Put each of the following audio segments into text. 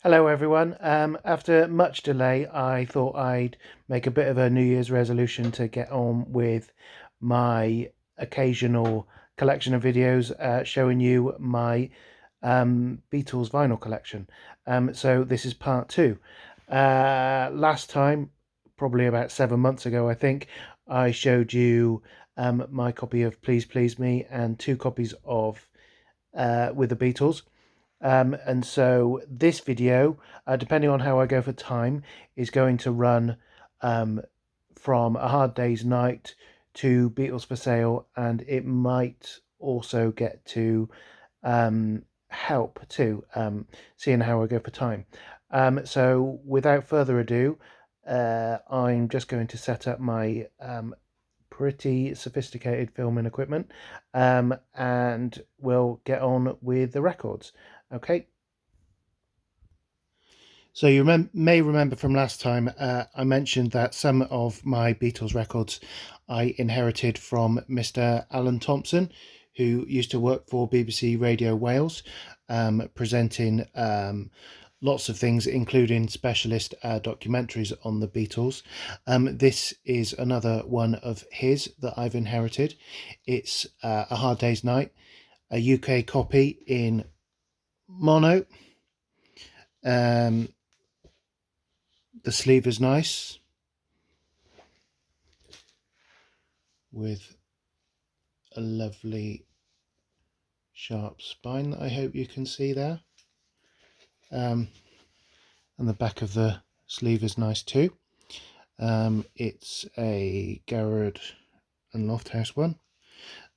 Hello everyone. After much delay, I thought I'd make a bit of a New Year's resolution to get on with my occasional collection of videos showing you my Beatles vinyl collection. So this is part two. Last time, probably about 7 months ago, I think, I showed you my copy of Please Please Me and two copies of with the Beatles. And so this video, depending on how I go for time, is going to run from A Hard Day's Night to Beatles for Sale, and it might also get to Help too, seeing how I go for time. So without further ado, I'm just going to set up my pretty sophisticated filming equipment, and we'll get on with the records. Okay. So you may remember from last time I mentioned that some of my Beatles records I inherited from Mr. Alan Thompson, who used to work for BBC Radio Wales, presenting lots of things, including specialist documentaries on the Beatles. This is another one of his that I've inherited. It's A Hard Day's Night, a UK copy in mono. The sleeve is nice with a lovely sharp spine that I hope you can see there. And the back of the sleeve is nice too. It's a Garrard and Lofthouse one.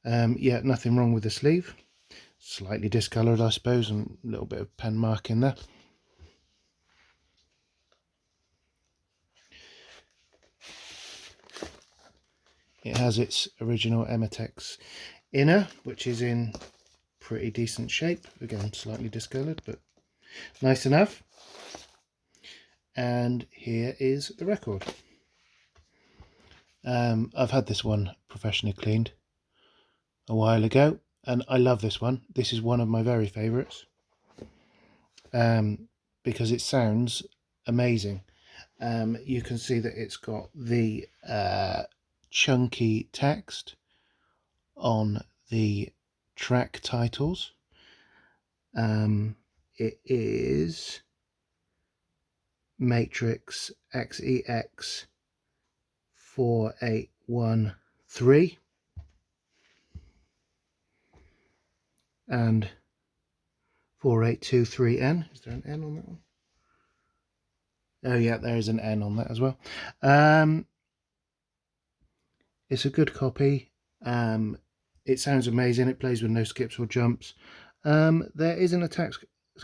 Yeah, nothing wrong with the sleeve. Slightly discoloured, I suppose, and a little bit of pen mark in there. It has its original Ematex inner, which is in pretty decent shape. Again, slightly discoloured, but nice enough. And here is the record. I've had this one professionally cleaned a while ago, and I love this one. This is one of my very favourites, because it sounds amazing. You can see that it's got the chunky text on the track titles. It is Matrix XEX 4813 and 4823N. Is there an N on that one? Oh yeah, there is an N on that as well. It's a good copy. It sounds amazing. It plays with no skips or jumps. There isn't a tax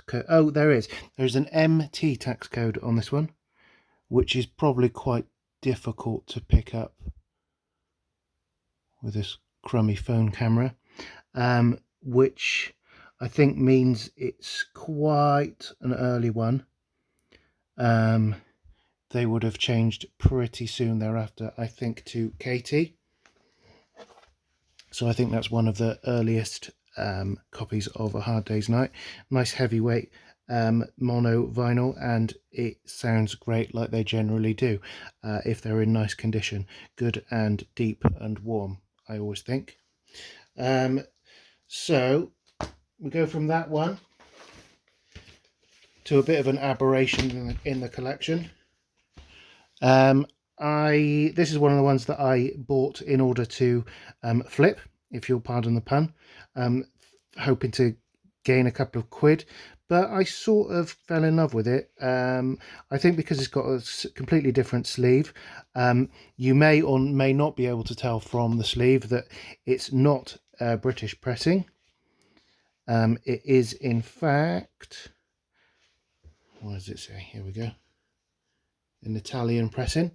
code. Oh, there is. There's an MT tax code on this one, which is probably quite difficult to pick up with this crummy phone camera, which I think means it's quite an early one. They would have changed pretty soon thereafter, I think, to KT. So I think that's one of the earliest copies of A Hard Day's Night. Nice heavyweight mono vinyl, and it sounds great like they generally do if they're in nice condition. Good and deep and warm, I always think. So we go from that one to a bit of an aberration in the collection. This is one of the ones that I bought in order to flip, if you'll pardon the pun, hoping to gain a couple of quid, but I sort of fell in love with it. I think because it's got a completely different sleeve. You may or may not be able to tell from the sleeve that it's not British pressing. It is in fact, what does it say? Here we go. An Italian pressing.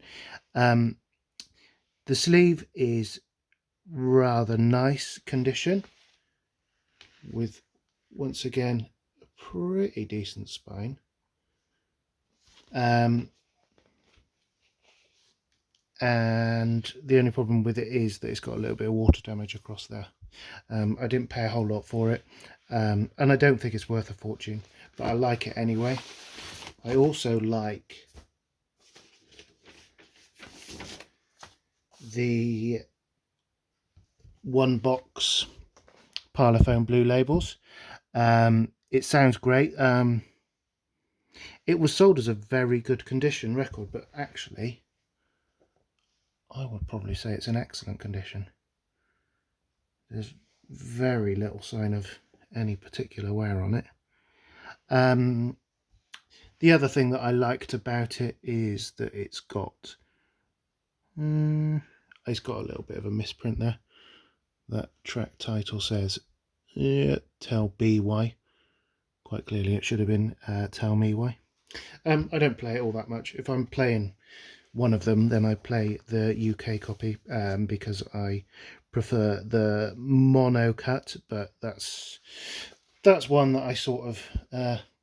The sleeve is rather nice condition, with once again a pretty decent spine. And the only problem with it is that it's got a little bit of water damage across there. I didn't pay a whole lot for it, and I don't think it's worth a fortune, but I like it anyway. I also like the one box Parlophone blue labels. It sounds great. It was sold as a very good condition record, but actually I would probably say it's in excellent condition. There's very little sign of any particular wear on it. The other thing that I liked about it is that it's got a little bit of a misprint there. That track title says Tell B Why. Quite clearly it should have been Tell Me Why. I don't play it all that much. If I'm playing one of them, then I play the UK copy because I prefer the mono cut, but that's one that I sort of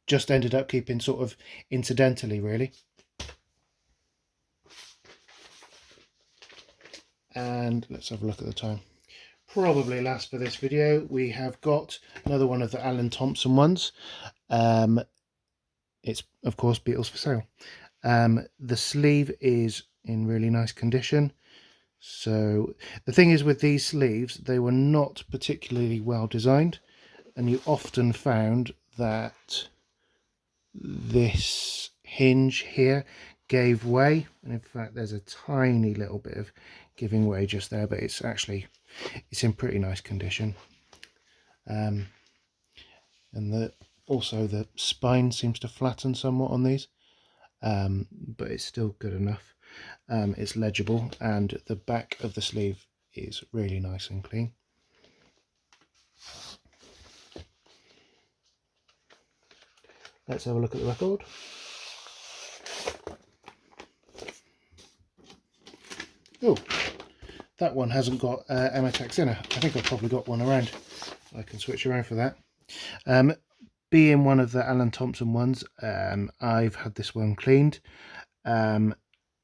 just ended up keeping sort of incidentally, really. And let's have a look at the time. Probably last for this video, we have got another one of the Alan Thompson ones. It's of course Beatles for Sale. The sleeve is in really nice condition. So the thing is with these sleeves, they were not particularly well designed, and you often found that this hinge here gave way, and in fact there's a tiny little bit of giving way just there, but it's in pretty nice condition. And also the spine seems to flatten somewhat on these, but it's still good enough. It's legible, and the back of the sleeve is really nice and clean. Let's have a look at the record. Oh, that one hasn't got Emitex in it. I think I've probably got one around. I can switch around for that. Being one of the Alan Thompson ones, I've had this one cleaned, and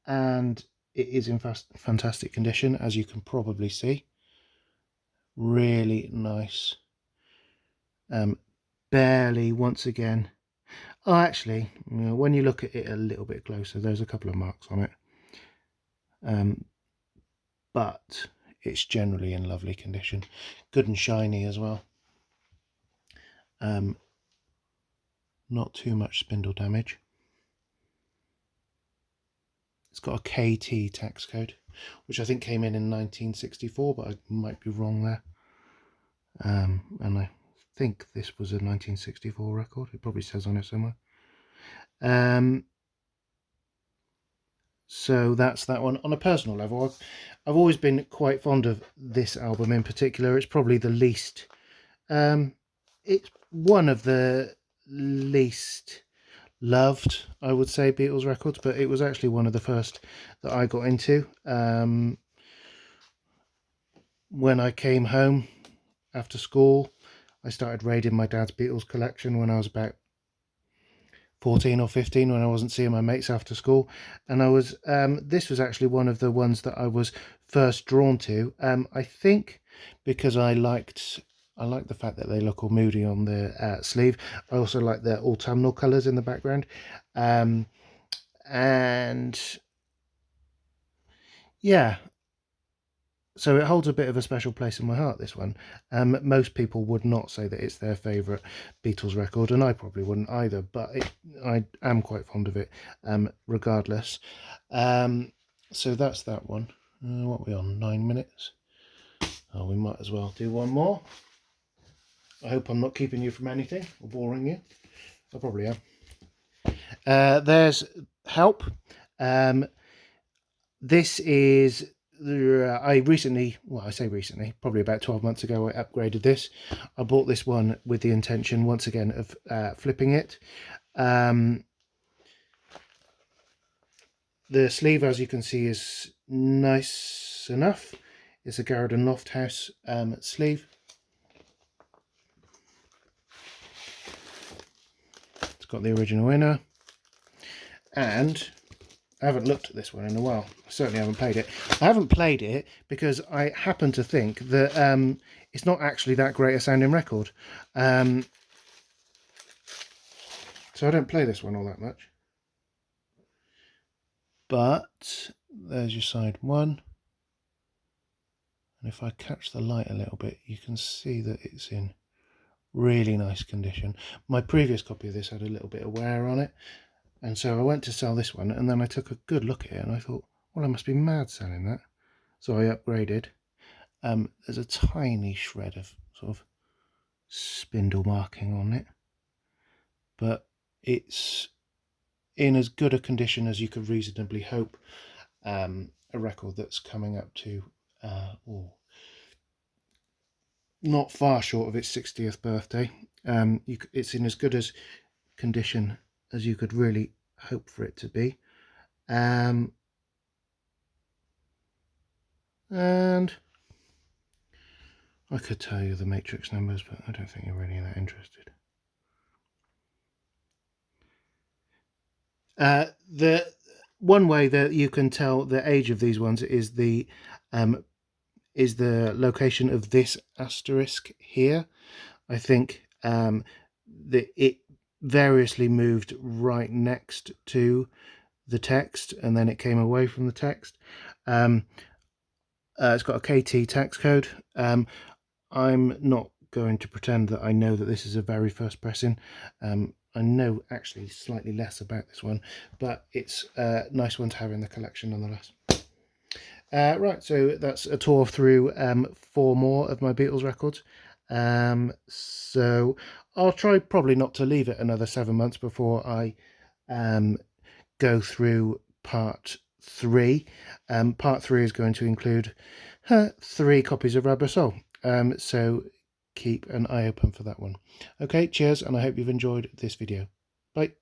it is in fantastic condition, as you can probably see. Really nice. Barely, once again. Oh, actually, when you look at it a little bit closer, there's a couple of marks on it. But it's generally in lovely condition. Good and shiny as well. Not too much spindle damage. It's got a KT tax code, which I think came in 1964, but I might be wrong there. And I think this was a 1964 record. It probably says on it somewhere. So that's that one. On a personal level, I've always been quite fond of this album in particular. It's probably the least, it's one of the least loved, I would say, Beatles records, but it was actually one of the first that I got into. When I came home after school, I started raiding my dad's Beatles collection when I was about 14 or 15, when I wasn't seeing my mates after school, and I was this was actually one of the ones that I was first drawn to. I think because I liked the fact that they look all moody on the sleeve. I also like the autumnal colours in the background, and yeah, so it holds a bit of a special place in my heart, this one. Most people would not say that it's their favourite Beatles record, and I probably wouldn't either, but I am quite fond of it regardless. So that's that one. What are we on, 9 minutes? Oh, we might as well do one more. I hope I'm not keeping you from anything or boring you. I probably am. There's Help. This is... I say recently, probably about 12 months ago, I upgraded this. I bought this one with the intention, once again, of flipping it. The sleeve, as you can see, is nice enough. It's a Garrett and Lofthouse sleeve. It's got the original inner, and I haven't looked at this one in a while. I certainly haven't played it. I haven't played it because I happen to think that it's not actually that great a sounding record. So I don't play this one all that much. But there's your side one. And if I catch the light a little bit, you can see that it's in really nice condition. My previous copy of this had a little bit of wear on it, and so I went to sell this one, and then I took a good look at it and I thought, well, I must be mad selling that. So I upgraded. There's a tiny shred of sort of spindle marking on it, but it's in as good a condition as you could reasonably hope. A record that's coming up to not far short of its 60th birthday. It's in as good as condition as you could really hope for it to be. And I could tell you the matrix numbers, but I don't think you're really that interested. The one way that you can tell the age of these ones is the location of this asterisk here. I think it variously moved right next to the text, and then it came away from the text. It's got a KT text code. I'm not going to pretend that I know that this is a very first pressing. I know actually slightly less about this one, but it's a nice one to have in the collection nonetheless. Right, so that's a tour through 4 more of my Beatles records. So I'll try probably not to leave it another 7 months before I go through part 3. Part 3 is going to include 3 copies of Rubber Soul. So keep an eye open for that one. Okay, cheers, and I hope you've enjoyed this video. Bye.